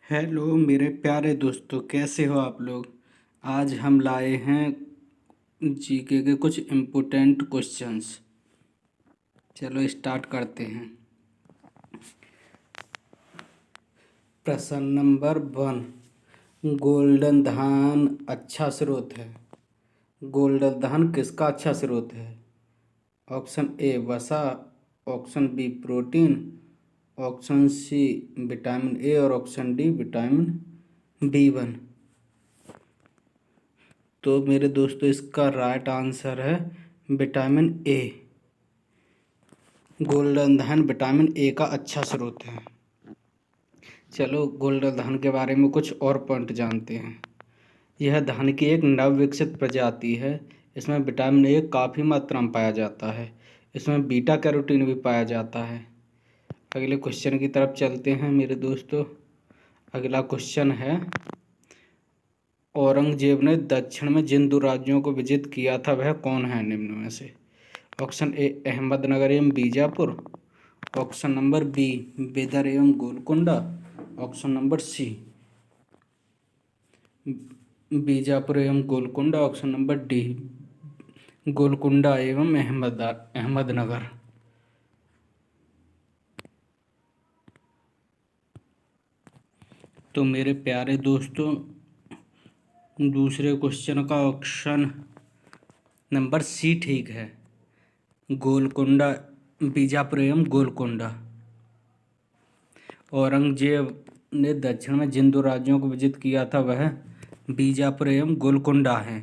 Hello मेरे प्यारे दोस्तों, कैसे हो आप लोग। आज हम लाए हैं जीके के कुछ इम्पोर्टेंट क्वेश्चंस। चलो स्टार्ट करते हैं। प्रश्न नंबर 1। गोल्डन धान अच्छा स्रोत है। गोल्डन धान किसका अच्छा स्रोत है? ऑप्शन ए वसा, option B protein, option C vitamin A और ऑप्शन डी विटामिन B1। तो मेरे दोस्तों इसका राइट आंसर है विटामिन ए। गोल्डन धान विटामिन ए का अच्छा स्रोत है। चलो गोल्डन धान के बारे में कुछ और पॉइंट जानते हैं। यह धान की एक नवविकसित प्रजाति है। इसमें विटामिन ए काफ़ी मात्रा में पाया जाता है। इसमें बीटा कैरोटीन भी पाया जाता है। अगले क्वेश्चन की तरफ चलते हैं मेरे दोस्तों। अगला क्वेश्चन है, औरंगजेब ने दक्षिण में जिन दो राज्यों को विजित किया था वह कौन है निम्न में से? ऑप्शन ए अहमदनगर एवं Bijapur, option number B Bidar एवं Golconda, option number C Bijapur एवं Golconda, option number D Golconda एवं अहमदनगर। तो मेरे प्यारे दोस्तों, दूसरे क्वेश्चन का ऑप्शन नंबर सी ठीक है, गोलकुंडा, बीजापुर एवं गोलकुंडा। औरंगजेब ने दक्षिण में जिन दो राज्यों को विजित किया था वह बीजापुर एवं गोलकुंडा हैं।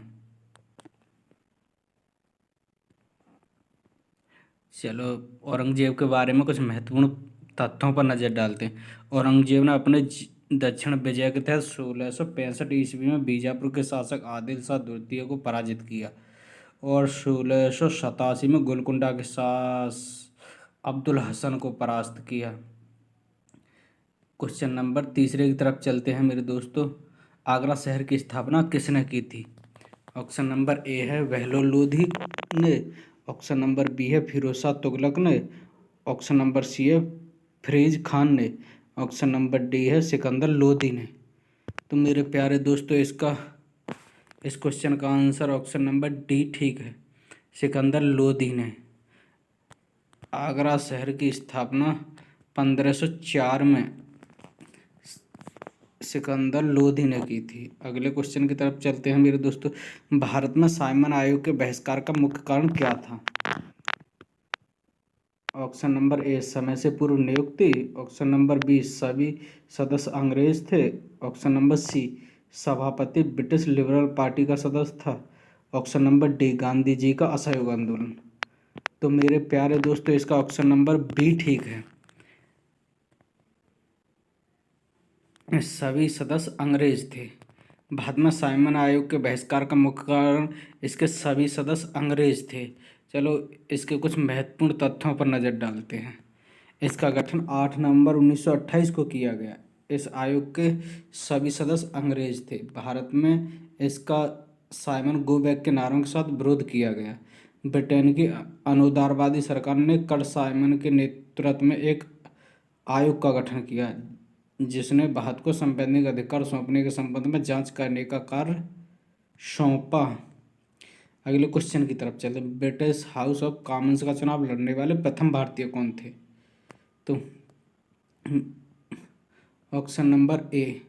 चलो औरंगजेब के बारे में कुछ महत्वपूर्ण तथ्यों पर नज़र डालते हैं। औरंगजेब ने अपने दक्षिण विजय के तहत 1665 ईस्वी में बीजापुर के शासक आदिल शाह द्वितीय को पराजित किया और 1687 में गोलकुंडा के शासक अब्दुल हसन को परास्त किया। क्वेश्चन नंबर तीसरे की तरफ चलते हैं मेरे दोस्तों। आगरा शहर की स्थापना किसने की थी? ऑप्शन नंबर ए है बहलोल लोधी ने, ऑप्शन नंबर बी है फिरोज शाह तुगलक ने, ऑप्शन नंबर सी है फरीज खान ने, ऑप्शन नंबर डी है सिकंदर लोधी ने। तो मेरे प्यारे दोस्तों इस क्वेश्चन का आंसर ऑप्शन नंबर डी ठीक है, सिकंदर लोधी ने। आगरा शहर की स्थापना 1504 में सिकंदर लोधी ने की थी। अगले क्वेश्चन की तरफ चलते हैं मेरे दोस्तों। भारत में साइमन आयोग के बहिष्कार का मुख्य कारण क्या था? ऑप्शन नंबर ए समय से पूर्व नियुक्ति, ऑप्शन नंबर बी सभी सदस्य अंग्रेज थे, ऑप्शन नंबर सी सभापति ब्रिटिश लिबरल पार्टी का सदस्य था, option number D Gandhi ji का असहयोग आंदोलन। तो मेरे प्यारे दोस्तों इसका ऑप्शन नंबर बी ठीक है, सभी सदस्य अंग्रेज थे। भारत में साइमन आयोग के बहिष्कार का मुख्य कारण इसके सभी सदस्य अंग्रेज थे। चलो इसके कुछ महत्वपूर्ण तथ्यों पर नज़र डालते हैं। इसका गठन 8 नवंबर 1928 को किया गया। इस आयोग के सभी सदस्य अंग्रेज थे। भारत में इसका साइमन गो बैक के नारों के साथ विरोध किया गया। ब्रिटेन की अनुदारवादी सरकार ने कर्ट साइमन के नेतृत्व में एक आयोग का गठन किया जिसने भारत को संवैधानिक अधिकार सौंपने के संबंध में जांच करने का कार्य सौंपा। अगले क्वेश्चन की तरफ चलते हैं। ब्रिटिश हाउस ऑफ कॉमन्स का चुनाव लड़ने वाले प्रथम भारतीय कौन थे? तो option number A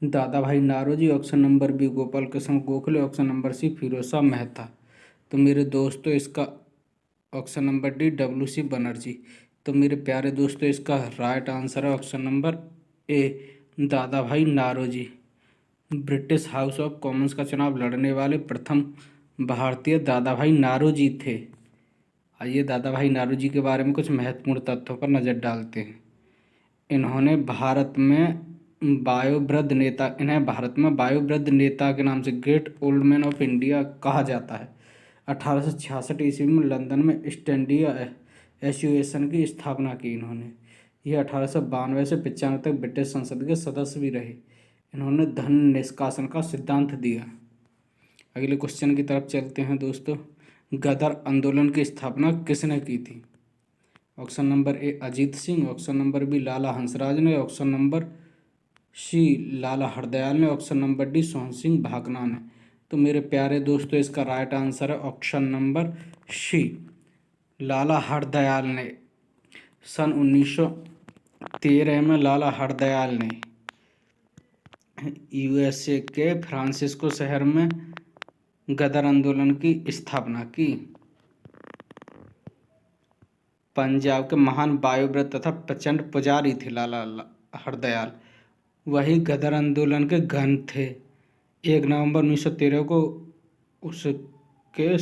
Dadabhai Naoroji, option number B Gopal Krishna Gokhale, option number C Pherozeshah Mehta. तो मेरे दोस्तों इसका option number D WC Banerjee. तो मेरे प्यारे दोस्तों इसका राइट आंसर है option number A Dadabhai Naoroji. British House of Commons का चुनाव लड़ने वाले प्रथम भारतीय दादा भाई नारोजी थे। आइए दादा भाई नारोजी के बारे में कुछ महत्वपूर्ण तथ्यों पर नज़र डालते हैं। इन्हें भारत में वायुवृद्ध नेता के नाम से great old man of India कहा जाता है। 1866 ईस्वी में लंदन में ईस्ट इंडिया एसोसिएशन की स्थापना की इन्होंने। यह 1892 से 95 तक ब्रिटिश संसद के सदस्य भी रहे। इन्होंने धन निष्कासन का सिद्धांत दिया। अगले क्वेश्चन की तरफ चलते हैं दोस्तों। गदर आंदोलन की स्थापना किसने की थी? Option number A Ajit Singh, option number B Lala Hansraj ने, option number C Lala Hardayal ने, option number D Sohan Singh Bhakna ने। तो मेरे प्यारे दोस्तों इसका राइट आंसर है option number C Lala Hardayal ने। सन 1913 में लाला हरदयाल ने यूएसए के फ्रांसिस्को शहर में गदर आंदोलन की स्थापना की। पंजाब के महान वायुव्रत तथा प्रचंड पुजारी थे लाला हरदयाल, वही गदर आंदोलन के घन थे। 1 नवंबर 1913 को उसके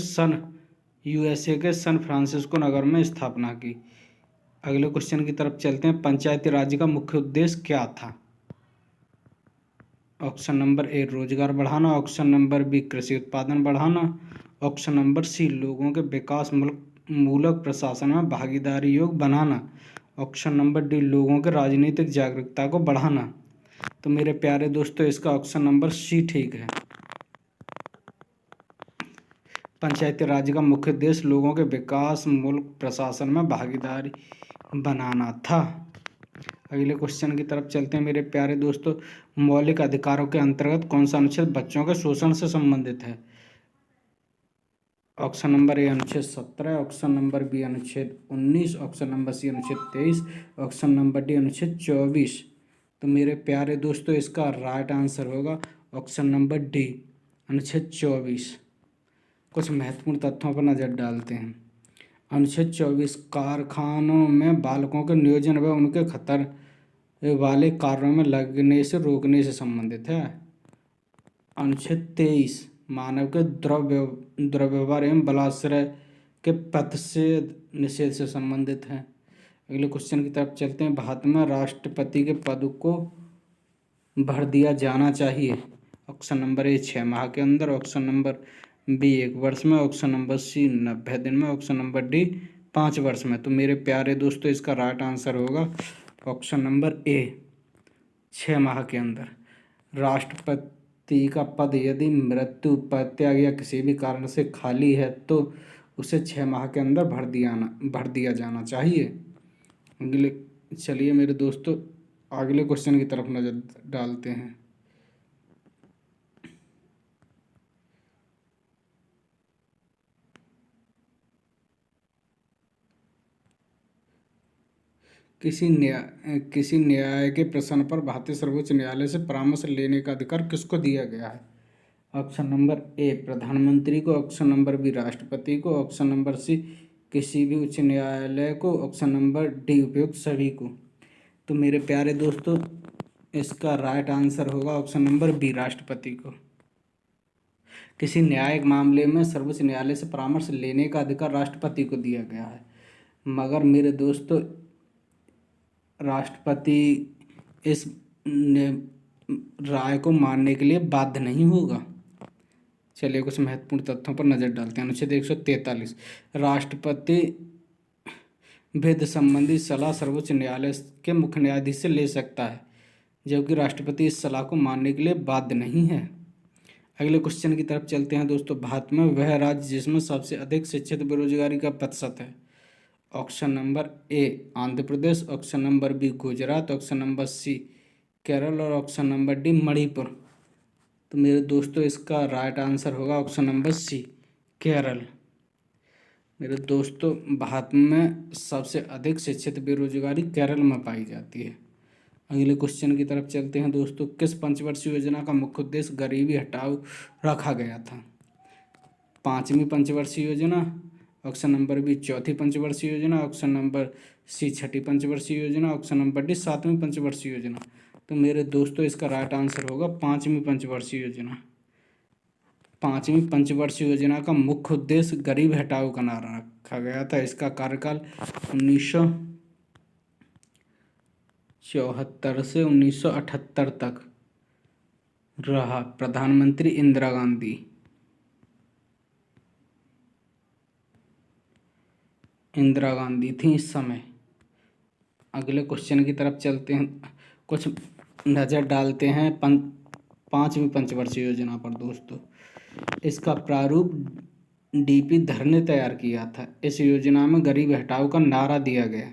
यूएसए के सन फ्रांसिस्को नगर में स्थापना की। अगले क्वेश्चन की तरफ चलते हैं। पंचायती राज का मुख्य उद्देश्य क्या था? ऑप्शन नंबर ए रोजगार बढ़ाना, ऑप्शन नंबर बी कृषि उत्पादन बढ़ाना, ऑप्शन नंबर सी लोगों के विकास मूलक प्रशासन में भागीदारी योग बनाना, ऑप्शन नंबर डी लोगों के राजनीतिक जागरूकता को बढ़ाना। तो मेरे प्यारे दोस्तों इसका ऑप्शन नंबर सी ठीक है। पंचायती राज का मुख्य उद्देश्य लोगों के विकास मूलक प्रशासन में भागीदारी बनाना था। अगले क्वेश्चन की तरफ चलते हैं मेरे प्यारे दोस्तों। मौलिक अधिकारों के अंतर्गत कौन सा अनुच्छेद बच्चों के शोषण से संबंधित है? ऑप्शन नंबर ए अनुच्छेद 17, ऑप्शन नंबर बी अनुच्छेद 19, ऑप्शन नंबर सी अनुच्छेद 23, ऑप्शन नंबर डी अनुच्छेद 24। तो मेरे प्यारे दोस्तों इसका राइट आंसर होगा ऑप्शन नंबर डी अनुच्छेद 24। कुछ महत्वपूर्ण तथ्यों पर नजर डालते हैं। अनुच्छेद 24 कारखानों में बालकों के नियोजन व उनके खतर वाले कार्यों में लगने से रोकने से संबंधित है। अनुच्छेद 23 मानव के दुर्व्यवहार एवं बलात्सर्य के पथ से निषेध से संबंधित है। अगले क्वेश्चन की तरफ चलते हैं। भारत में राष्ट्रपति के पद को भर दिया जाना चाहिए। ऑप्शन नंबर ए 6 माह के अंदर, ऑप्शन नंबर बी 1 वर्ष में, ऑप्शन नंबर सी 90 दिन में, ऑप्शन नंबर डी 5 वर्ष में। तो मेरे प्यारे दोस्तों इसका राइट आंसर होगा ऑप्शन नंबर ए 6 माह के अंदर। राष्ट्रपति का पद यदि मृत्यु, परित्याग या किसी भी कारण से खाली है तो उसे 6 माह के अंदर भर दिया जाना चाहिए। अगले चलिए मेरे दोस्तों अगले क्वेश्चन की तरफ नजर डालते हैं। किसी न्याय के प्रश्न पर भारतीय सर्वोच्च न्यायालय से परामर्श लेने का अधिकार किसको दिया गया है? ऑप्शन नंबर ए प्रधानमंत्री को, ऑप्शन नंबर बी राष्ट्रपति को, ऑप्शन नंबर सी किसी भी उच्च न्यायालय को, ऑप्शन नंबर डी उपयुक्त सभी को। तो मेरे प्यारे दोस्तों इसका राइट आंसर होगा ऑप्शन नंबर बी राष्ट्रपति को। किसी न्यायिक मामले में सर्वोच्च न्यायालय से परामर्श लेने का अधिकार राष्ट्रपति को दिया गया है, मगर मेरे दोस्तों राष्ट्रपति इस राय को मानने के लिए बाध्य नहीं होगा। चलिए कुछ महत्वपूर्ण तथ्यों पर नजर डालते हैं। अनुच्छेद 143 राष्ट्रपति भेद संबंधी सलाह सर्वोच्च न्यायालय के मुख्य न्यायाधीश से ले सकता है, जबकि राष्ट्रपति इस सलाह को मानने के लिए बाध्य नहीं है। अगले क्वेश्चन की तरफ चलते हैं दोस्तों। भारत में वह राज्य जिसमें सबसे अधिक शिक्षित बेरोजगारी का प्रतिशत है। Option number A Andhra Pradesh, option number B Gujarat, option number C Kerala और ऑप्शन नंबर डी मणिपुर। तो मेरे दोस्तों इसका राइट आंसर होगा ऑप्शन नंबर सी केरल। मेरे दोस्तों भारत में सबसे अधिक शिक्षित बेरोजगारी केरल में पाई जाती है। अगले क्वेश्चन की तरफ चलते हैं दोस्तों। किस पंचवर्षीय योजना का मुख्य उद्देश्य गरीबी हटाओ रखा गया था? 5वीं पंचवर्षीय योजना, ऑप्शन नंबर बी 4थी पंचवर्षीय योजना, ऑप्शन नंबर सी 6ठी पंचवर्षीय योजना, ऑप्शन नंबर डी 7वीं पंचवर्षीय योजना। तो मेरे दोस्तों इसका राइट आंसर होगा 5वीं पंचवर्षीय योजना। 5वीं पंचवर्षीय योजना का मुख्य उद्देश्य गरीब हटाओ का नारा रखा गया था। इसका कार्यकाल 1974 से 1978 तक रहा। प्रधानमंत्री इंदिरा गांधी थी इस समय। अगले क्वेश्चन की तरफ चलते हैं। कुछ नज़र डालते हैं 5वीं पंचवर्षीय योजना पर दोस्तों। इसका प्रारूप डीपी धर ने तैयार किया था। इस योजना में गरीब हटाओ का नारा दिया गया।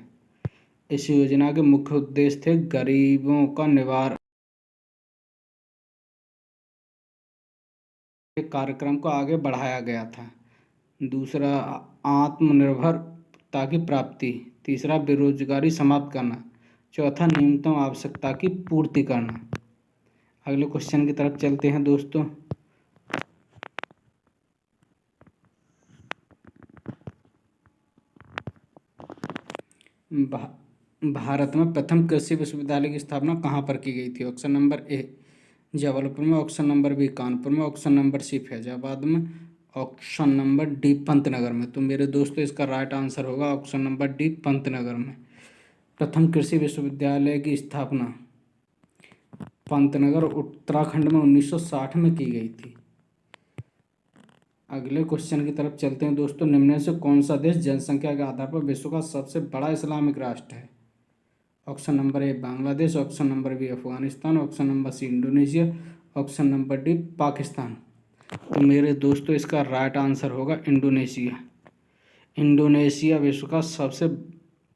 इस योजना के मुख्य उद्देश्य थे गरीबों का निवारण। कार्यक्रम को आगे बढ़ाया गया था। दूसरा, आत्मनिर्भरता की प्राप्ति। तीसरा, बेरोजगारी समाप्त करना। चौथा, न्यूनतम आवश्यकता की पूर्ति करना। अगले क्वेश्चन की तरफ चलते हैं दोस्तों। भारत में प्रथम कृषि विश्वविद्यालय की स्थापना कहाँ पर की गई थी? ऑप्शन नंबर ए जबलपुर में, ऑप्शन नंबर बी कानपुर में, ऑप्शन नंबर सी फैजाबाद में, ऑप्शन नंबर डी पंतनगर में। तो मेरे दोस्तों इसका राइट आंसर होगा ऑप्शन नंबर डी पंतनगर में। प्रथम कृषि विश्वविद्यालय की स्थापना पंतनगर उत्तराखंड में 1960 में की गई थी। अगले क्वेश्चन की तरफ चलते हैं दोस्तों। निम्न में से कौन सा देश जनसंख्या के आधार पर विश्व का सबसे बड़ा इस्लामिक राष्ट्र है? Option number A Bangladesh, option number B Afghanistan, option number C Indonesia, option number D Pakistan. तो मेरे दोस्तों इसका राइट आंसर होगा इंडोनेशिया। इंडोनेशिया विश्व का सबसे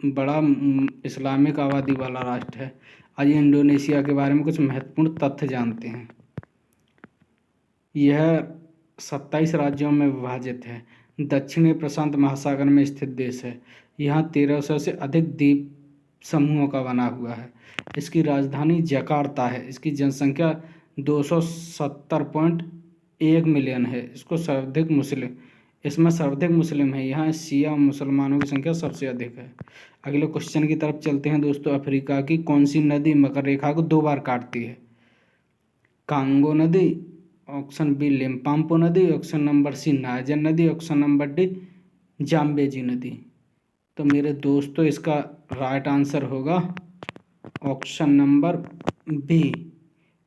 बड़ा इस्लामिक आबादी वाला राष्ट्र है। आइए इंडोनेशिया के बारे में कुछ महत्वपूर्ण तथ्य जानते हैं। यह 27 राज्यों में विभाजित है। दक्षिणी प्रशांत महासागर में स्थित देश है। यहाँ 1300 से अधिक द्वीप समूहों का बना हुआ है। इसकी राजधानी जकार्ता है। इसकी जनसंख्या 270.1 मिलियन है। इसमें सर्वाधिक मुस्लिम है। यहाँ शिया मुसलमानों की संख्या सबसे अधिक है। अगले क्वेश्चन की तरफ चलते हैं दोस्तों। अफ्रीका की कौन सी नदी मकर रेखा को 2 बार काटती है? कांगो नदी, ऑप्शन बी लिम्पाम्पो नदी, ऑप्शन नंबर सी नाइजर नदी, ऑप्शन नंबर डी जाम्बेजी नदी। तो मेरे दोस्तों इसका राइट आंसर होगा ऑप्शन नंबर बी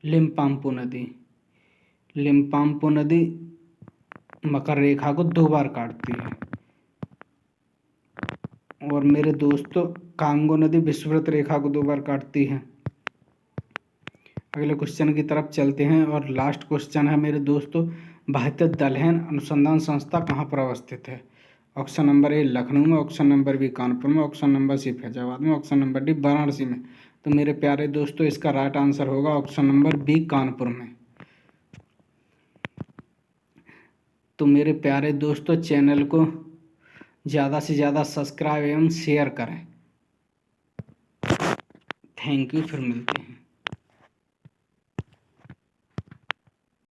लिम्पाम्पो नदी। लिम्पाम्पो नदी मकर रेखा को 2 बार काटती है। और मेरे दोस्तों कांगो नदी विषुववृत्त रेखा को 2 बार काटती है। अगले क्वेश्चन की तरफ चलते हैं और लास्ट क्वेश्चन है मेरे दोस्तों। भारतीय दलहन अनुसंधान संस्था कहाँ पर अवस्थित है? ऑप्शन नंबर ए लखनऊ में, ऑप्शन नंबर बी कानपुर में, ऑप्शन नंबर सी फैजाबाद में, ऑप्शन नंबर डी वाराणसी में। तो मेरे प्यारे दोस्तों इसका राइट आंसर होगा ऑप्शन नंबर बी कानपुर में। तो मेरे प्यारे दोस्तों चैनल को ज़्यादा से ज़्यादा सब्सक्राइब एवं शेयर करें। थैंक यू, फिर मिलते हैं।